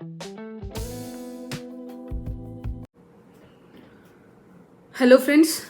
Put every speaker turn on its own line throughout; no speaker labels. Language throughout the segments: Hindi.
हेलो फ्रेंड्स,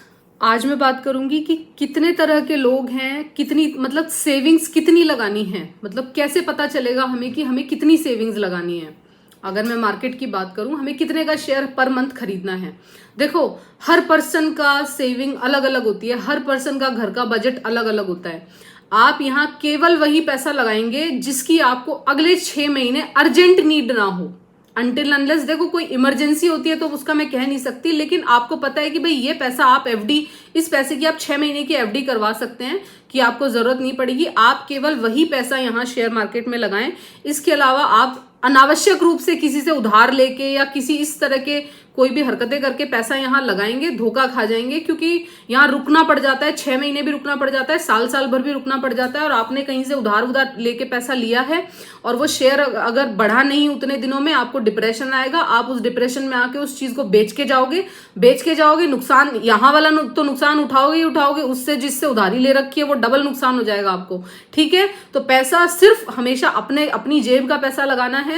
आज मैं बात करूंगी कि कितने तरह के लोग हैं, कितनी मतलब सेविंग्स कितनी लगानी है, मतलब कैसे पता चलेगा हमें कि हमें कितनी सेविंग्स लगानी है। अगर मैं मार्केट की बात करूं, हमें कितने का शेयर पर मंथ खरीदना है। देखो, हर पर्सन का सेविंग अलग अलग होती है, हर पर्सन का घर का बजट अलग अलग होता है। आप यहाँ केवल वही पैसा लगाएंगे जिसकी आपको अगले 6 महीने अर्जेंट नीड ना हो। अनटिल अनलेस, देखो कोई इमरजेंसी होती है तो उसका मैं कह नहीं सकती, लेकिन आपको पता है कि भाई ये पैसा आप एफडी, इस पैसे की आप 6 महीने की एफडी करवा सकते हैं कि आपको जरूरत नहीं पड़ेगी। आप केवल वही पैसा यहाँ शेयर मार्केट में लगाएं। इसके अलावा आप अनावश्यक रूप से किसी से उधार लेके या किसी इस तरह के कोई भी हरकतें करके पैसा यहाँ लगाएंगे, धोखा खा जाएंगे, क्योंकि यहाँ रुकना पड़ जाता है। 6 महीने भी रुकना पड़ जाता है, साल साल भर भी रुकना पड़ जाता है। और आपने कहीं से उधार लेके पैसा लिया है और वो शेयर अगर बढ़ा नहीं उतने दिनों में, आपको डिप्रेशन आएगा। आप उस डिप्रेशन में आके उस चीज को बेच के जाओगे। नुकसान यहाँ वाला तो नुकसान उठाओगे ही उठाओगे, उससे जिससे उधारी ले रखी है वो डबल नुकसान हो जाएगा आपको। ठीक है, तो पैसा सिर्फ हमेशा अपनी जेब का पैसा लगाना है।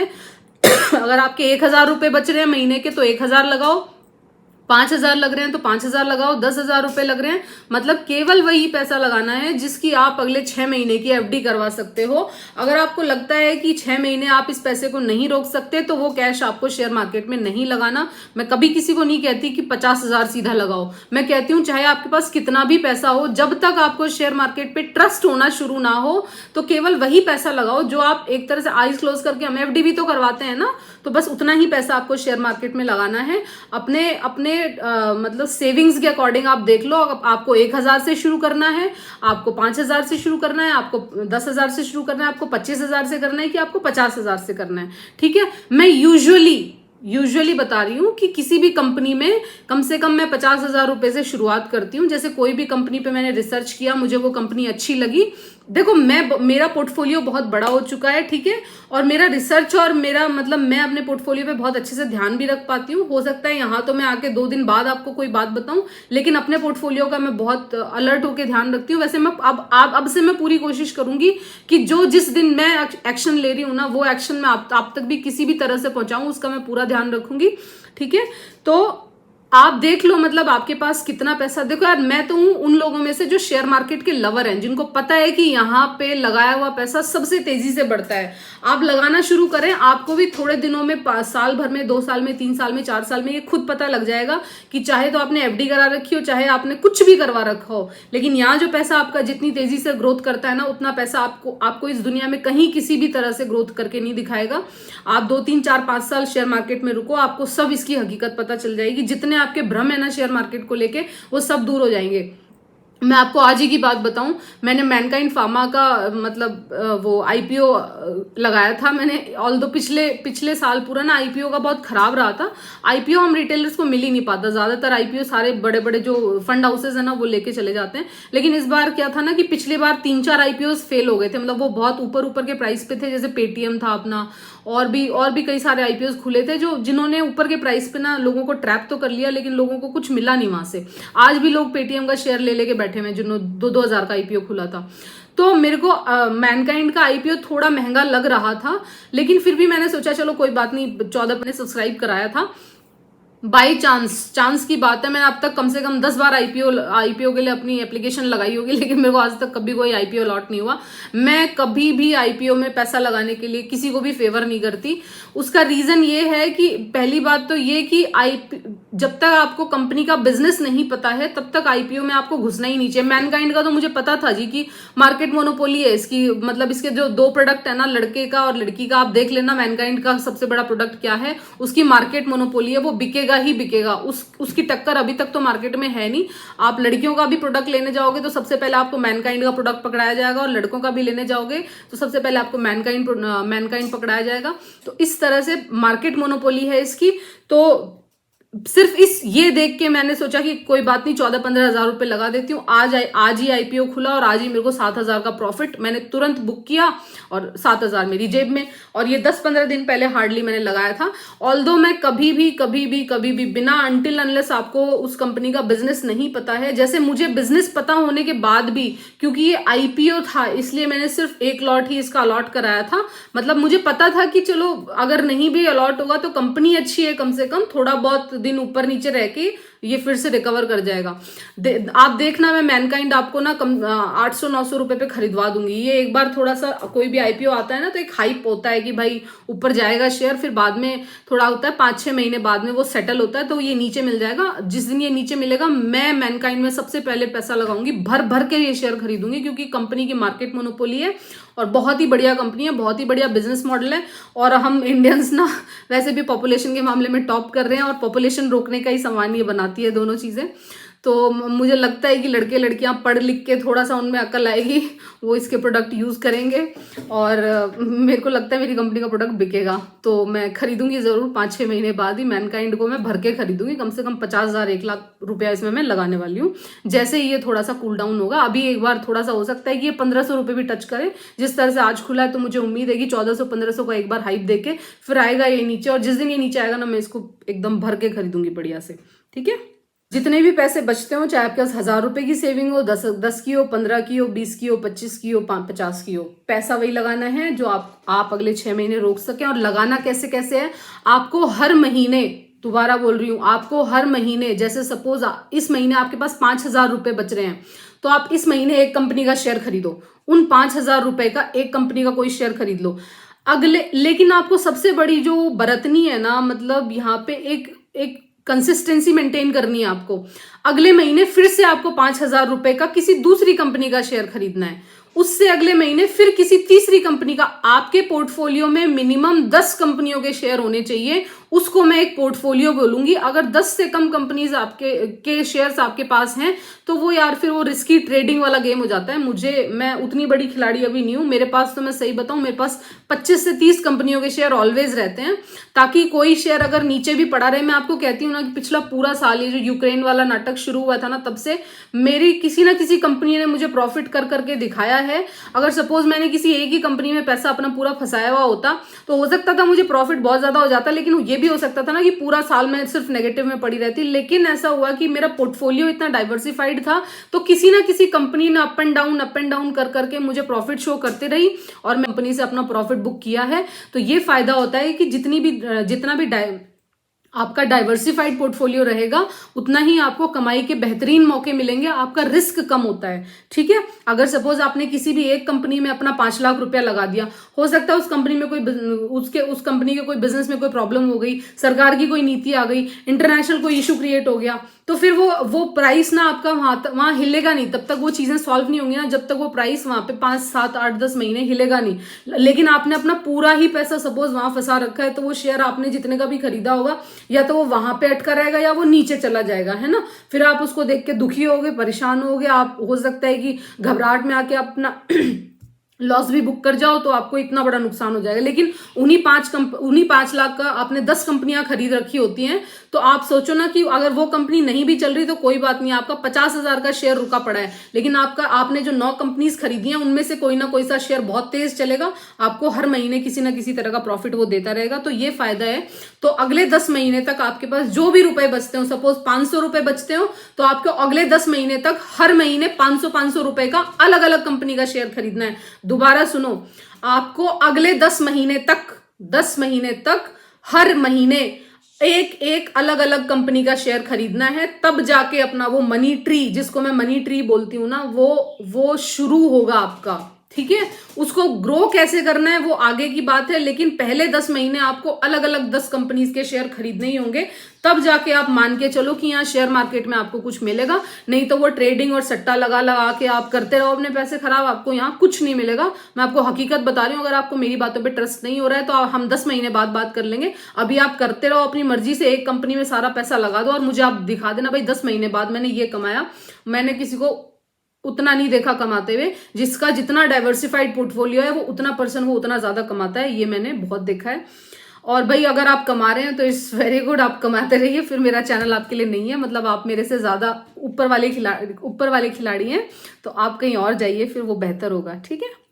अगर आपके 1,000 रुपए बच रहे हैं महीने के, तो 1,000 लगाओ। 5,000 लग रहे हैं तो 5,000 लगाओ। 10,000 रुपए लग रहे हैं, मतलब केवल वही पैसा लगाना है जिसकी आप अगले 6 महीने की एफडी करवा सकते हो। अगर आपको लगता है कि 6 महीने आप इस पैसे को नहीं रोक सकते, तो वो कैश आपको शेयर मार्केट में नहीं लगाना। मैं कभी किसी को नहीं कहती कि 50,000 सीधा लगाओ। मैं कहती हूँ चाहे आपके पास कितना भी पैसा हो, जब तक आपको शेयर मार्केट पे ट्रस्ट होना शुरू ना हो, तो केवल वही पैसा लगाओ जो आप एक तरह से आईज क्लोज करके, हम एफडी भी तो करवाते हैं ना, तो बस उतना ही पैसा आपको शेयर मार्केट में लगाना है। अपने अपने मतलब सेविंग्स के अकॉर्डिंग आप देख लो। आपको 1,000 से शुरू करना है, आपको 5,000 से शुरू करना है, आपको 10,000 से शुरू करना है, आपको 25,000 से करना है, कि आपको 50,000 से करना है। ठीक है, मैं यूजुअली बता रही हूँ कि किसी भी कंपनी में कम से कम मैं 50,000 रुपए से शुरुआत करती हूँ। जैसे कोई भी कंपनी पे मैंने रिसर्च किया, मुझे वो कंपनी अच्छी लगी। देखो, मेरा पोर्टफोलियो बहुत बड़ा हो चुका है, ठीक है, और मेरा रिसर्च और मेरा मतलब मैं अपने पोर्टफोलियो पे बहुत अच्छे से ध्यान भी रख पाती हूँ। हो सकता है यहाँ तो मैं आके 2 दिन बाद आपको कोई बात बताऊं, लेकिन अपने पोर्टफोलियो का मैं बहुत अलर्ट होकर ध्यान रखती हूँ। वैसे मैं अब से मैं पूरी कोशिश करूंगी कि जो जिस दिन मैं एक्शन ले रही हूँ ना, वो एक्शन मैं आप तक भी किसी भी तरह से पहुंचाऊं, उसका मैं पूरा ध्यान रखूंगी। ठीक है, तो आप देख लो मतलब आपके पास कितना पैसा। देखो यार, मैं तो हूं उन लोगों में से जो शेयर मार्केट के लवर हैं, जिनको पता है कि यहाँ पे लगाया हुआ पैसा सबसे तेजी से बढ़ता है। आप लगाना शुरू करें, आपको भी थोड़े दिनों में, साल भर में, 2 साल में, 3 साल में, 4 साल में ये खुद पता लग जाएगा कि चाहे तो आपने एफडी करा रखी हो, चाहे आपने कुछ भी करवा रखा हो, लेकिन यहाँ जो पैसा आपका जितनी तेजी से ग्रोथ करता है ना, उतना पैसा आपको इस दुनिया में कहीं किसी भी तरह से ग्रोथ करके नहीं दिखाएगा। आप 2, 3, 4, 5 साल शेयर मार्केट में रुको, आपको सब इसकी हकीकत पता चल जाएगी। जितने आपके भ्रम है ना शेयर मार्केट को लेके, वो सब दूर हो जाएंगे। मैं आपको आज ही की बात बताऊं, मैंने मैनकाइंड फार्मा का मतलब वो आईपीओ लगाया था मैंने। ऑल्दो पिछले साल पूरा ना आईपीओ का बहुत खराब रहा था। आईपीओ हम रिटेलर्स को मिल ही नहीं पाता, ज्यादातर आईपीओ सारे बड़े बड़े जो फंड हाउसेज है ना, वो लेके चले जाते हैं। लेकिन इस बार क्या था ना कि पिछली बार 3-4 आईपीओ फेल हो गए थे, मतलब वो बहुत ऊपर के प्राइस पे थे। जैसे पेटीएम था अपना, और भी कई सारे आईपीओ खुले थे जिन्होंने ऊपर के प्राइस पे ना लोगों को ट्रैप तो कर लिया, लेकिन लोगों को कुछ मिला नहीं वहां से। आज भी लोग पेटीएम का शेयर ले लेके बैठे हुए, जिन्होंने 2-2 हजार का आईपीओ खुला था। तो मेरे को मैनकाइंड का आईपीओ थोड़ा महंगा लग रहा था, लेकिन फिर भी मैंने सोचा चलो कोई बात नहीं, 14 ने सब्सक्राइब कराया था। बाई चांस की बात है, मैंने अब तक कम से कम 10 बार आईपीओ के लिए अपनी एप्लीकेशन लगाई होगी, लेकिन मेरे को आज तक कभी कोई आईपीओ लॉट नहीं हुआ। मैं कभी भी आईपीओ में पैसा लगाने के लिए किसी को भी फेवर नहीं करती। उसका रीजन ये है कि पहली बात तो ये कि जब तक आपको कंपनी का बिजनेस नहीं पता है, तब तक आईपीओ में आपको घुसना ही नहीं चाहिए। मैनकाइंड का तो मुझे पता था जी कि मार्केट मोनोपोली है इसकी, मतलब इसके जो 2 प्रोडक्ट है ना, लड़के का और लड़की का, आप देख लेना मैनकाइंड का सबसे बड़ा प्रोडक्ट क्या है, उसकी मार्केट मोनोपोली है, वो बिकेगा ही बिकेगा। उसकी टक्कर अभी तक तो मार्केट में है नहीं। आप लड़कियों का भी प्रोडक्ट लेने जाओगे तो सबसे पहले आपको मैनकाइंड का प्रोडक्ट पकड़ाया जाएगा, और लड़कों का भी लेने जाओगे तो सबसे पहले आपको मैनकाइंड पकड़ाया जाएगा। तो इस तरह से मार्केट मोनोपोली है इसकी। तो सिर्फ इस ये देख के मैंने सोचा कि कोई बात नहीं, 14-15 हजार रुपए लगा देती हूँ। आज ही आईपीओ खुला और आज ही मेरे को 7 हजार का प्रॉफिट, मैंने तुरंत बुक किया और 7 हजार मेरी जेब में। और ये 10-15 दिन पहले हार्डली मैंने लगाया था। ऑल्दो मैं कभी भी बिना अनटिल अनलेस आपको उस कंपनी का बिजनेस नहीं पता है, जैसे मुझे बिजनेस पता होने के बाद भी, क्योंकि ये आईपीओ था इसलिए मैंने सिर्फ एक लॉट ही इसका अलॉट कराया था। मतलब मुझे पता था कि चलो अगर नहीं भी अलॉट होगा तो कंपनी अच्छी है, कम से कम थोड़ा बहुत दिन ऊपर नीचे रह के ये फिर से रिकवर कर जाएगा। आप देखना, मैं मैनकाइंड आपको ना 800-900 रुपए पे खरीदवा दूंगी। ये एक बार थोड़ा सा कोई भी आईपीओ आता है ना तो एक हाइप होता है कि भाई ऊपर जाएगा शेयर, फिर बाद में थोड़ा होता है 5-6 महीने बाद में वो सेटल होता है तो ये नीचे मिल जाएगा। जिस दिन ये नीचे मिलेगा मैं मैनकाइंड में सबसे पहले पैसा लगाऊंगी, भर भर के ये शेयर खरीदूंगी, क्योंकि कंपनी की मार्केट मोनोपोली है और बहुत ही बढ़िया कंपनी है, बहुत ही बढ़िया बिजनेस मॉडल है। और हम इंडियंस ना वैसे भी पॉपुलेशन के मामले में टॉप कर रहे हैं और पॉपुलेशन रोकने का ही सामान ये बनाती है दोनों चीजें। तो मुझे लगता है कि लड़के लड़कियां पढ़ लिख के थोड़ा सा उनमें अकल आएगी, वो इसके प्रोडक्ट यूज करेंगे और मेरे को लगता है मेरी कंपनी का प्रोडक्ट बिकेगा तो मैं खरीदूंगी जरूर। 5-6 महीने बाद ही मैनकाइंड को मैं भर के खरीदूंगी, कम से कम 50,000 1 लाख रुपया इसमें मैं लगाने वाली हूँ। जैसे ही ये थोड़ा सा कूल डाउन होगा, अभी एक बार थोड़ा सा हो सकता है कि ये 1500 रुपये भी टच करे, जिस तरह से आज खुला है तो मुझे उम्मीद है कि 1400-1500 का एक बार हाइप देके फिर आएगा ये नीचे, और जिस दिन ये नीचे आएगा ना मैं इसको एकदम भर के खरीदूंगी बढ़िया से। ठीक है, जितने भी पैसे बचते हो, चाहे आपके पास 1000 रुपए की सेविंग हो, 10 की हो, 15 की हो, 20 की हो, 25 की हो, 50 की हो, पैसा वही लगाना है जो आप अगले 6 महीने रोक सके। और लगाना कैसे कैसे है, आपको हर महीने, दोबारा बोल रही हूँ, आपको हर महीने, जैसे सपोज इस महीने आपके पास 5,000 रुपए बच रहे हैं तो आप इस महीने एक कंपनी का शेयर खरीदो, उन 5,000 रुपए का एक कंपनी का कोई शेयर खरीद लो अगले। लेकिन आपको सबसे बड़ी जो बरतनी है ना, मतलब यहाँ पे एक कंसिस्टेंसी मेंटेन करनी है आपको। अगले महीने फिर से आपको 5,000 रुपए का किसी दूसरी कंपनी का शेयर खरीदना है, उससे अगले महीने फिर किसी तीसरी कंपनी का। आपके पोर्टफोलियो में मिनिमम 10 कंपनियों के शेयर होने चाहिए, उसको मैं एक पोर्टफोलियो बोलूंगी। अगर 10 से कम कंपनीज के शेयर्स आपके पास हैं तो वो यार फिर वो रिस्की ट्रेडिंग वाला गेम हो जाता है। मैं उतनी बड़ी खिलाड़ी अभी नहीं हूं, मेरे पास तो मैं सही बताऊं मेरे पास 25 से 30 कंपनियों के शेयर ऑलवेज रहते हैं, ताकि कोई शेयर अगर नीचे भी पड़ा रहे। मैं आपको कहती हूँ ना कि पिछला पूरा साल ये जो यूक्रेन वाला नाटक शुरू हुआ था ना, तब से मेरी किसी ना किसी कंपनी ने मुझे प्रॉफिट कर करके दिखाया है। अगर सपोज मैंने किसी एक ही कंपनी में पैसा अपना पूरा फंसाया हुआ होता तो हो सकता था मुझे प्रॉफिट बहुत ज्यादा हो जाता, लेकिन ये भी हो सकता था ना कि पूरा साल मैं सिर्फ नेगेटिव में पड़ी रहती। लेकिन ऐसा हुआ कि मेरा पोर्टफोलियो इतना डाइवर्सिफाइड था तो किसी ना किसी कंपनी ने अप एंड डाउन कर करके मुझे प्रॉफिट शो करते रही और मैं कंपनी से अपना प्रॉफिट बुक किया है। तो ये फायदा होता है कि जितना भी आपका डाइवर्सिफाइड पोर्टफोलियो रहेगा उतना ही आपको कमाई के बेहतरीन मौके मिलेंगे, आपका रिस्क कम होता है। ठीक है, अगर सपोज आपने किसी भी एक कंपनी में अपना 5 लाख रुपया लगा दिया, हो सकता है उस कंपनी में उस कंपनी के कोई बिजनेस में कोई प्रॉब्लम हो गई, सरकार की कोई नीति आ गई, इंटरनेशनल कोई इशू क्रिएट हो गया, तो फिर वो प्राइस ना आपका वहां हिलेगा नहीं। तब तक वो चीजें सॉल्व नहीं होंगी ना, जब तक वो प्राइस वहां पे 5, 7, 8, 10 महीने हिलेगा नहीं। लेकिन आपने अपना पूरा ही पैसा सपोज वहां फंसा रखा है तो वो शेयर आपने जितने का भी खरीदा होगा या तो वो वहां पे अटका रहेगा या वो नीचे चला जाएगा, है ना। फिर आप उसको देख के दुखी होगे, परेशान होगे, आप हो सकता है कि घबराहट में आके अपना लॉस भी बुक कर जाओ तो आपको इतना बड़ा नुकसान हो जाएगा। लेकिन उन्हीं 5 लाख का आपने 10 कंपनियां खरीद रखी होती हैं तो आप सोचो ना कि अगर वो कंपनी नहीं भी चल रही तो कोई बात नहीं, आपका 50,000 का शेयर रुका पड़ा है, लेकिन आपने जो 9 कंपनीज खरीदी हैं उनमें से कोई ना कोई सा शेयर बहुत तेज चलेगा, आपको हर महीने किसी ना किसी तरह का प्रॉफिट वो देता रहेगा। तो ये फायदा है। तो अगले 10 महीने तक आपके पास जो भी रुपए बचते हो, सपोज 500 रुपए बचते हो तो आपको अगले 10 महीने तक हर महीने 500 रुपए का अलग अलग कंपनी का शेयर खरीदना है। दोबारा सुनो, आपको अगले 10 महीने तक हर महीने एक अलग अलग कंपनी का शेयर खरीदना है, तब जाके अपना वो मनी ट्री, जिसको मैं मनी ट्री बोलती हूं ना, वो शुरू होगा आपका। ठीक है, उसको ग्रो कैसे करना है वो आगे की बात है, लेकिन पहले 10 महीने आपको अलग अलग 10 कंपनीज के शेयर खरीदने ही होंगे, तब जाके आप मान के चलो कि यहाँ शेयर मार्केट में आपको कुछ मिलेगा। नहीं तो वो ट्रेडिंग और सट्टा लगा के आप करते रहो अपने पैसे खराब, आपको यहाँ कुछ नहीं मिलेगा। मैं आपको हकीकत बता रही हूँ। अगर आपको मेरी बातों पे ट्रस्ट नहीं हो रहा है तो हम 10 महीने बाद बात कर लेंगे। अभी आप करते रहो अपनी मर्जी से, एक कंपनी में सारा पैसा लगा दो और मुझे आप दिखा देना भाई 10 महीने बाद मैंने ये कमाया। मैंने किसी को उतना नहीं देखा कमाते हुए, जिसका जितना डाइवर्सिफाइड पोर्टफोलियो है वो उतना पर्सन वो उतना ज्यादा कमाता है, ये मैंने बहुत देखा है। और भाई अगर आप कमा रहे हैं तो इट्स वेरी गुड, आप कमाते रहिए, फिर मेरा चैनल आपके लिए नहीं है, मतलब आप मेरे से ज़्यादा ऊपर वाले खिलाड़ी हैं, तो आप कहीं और जाइए, फिर वो बेहतर होगा। ठीक है।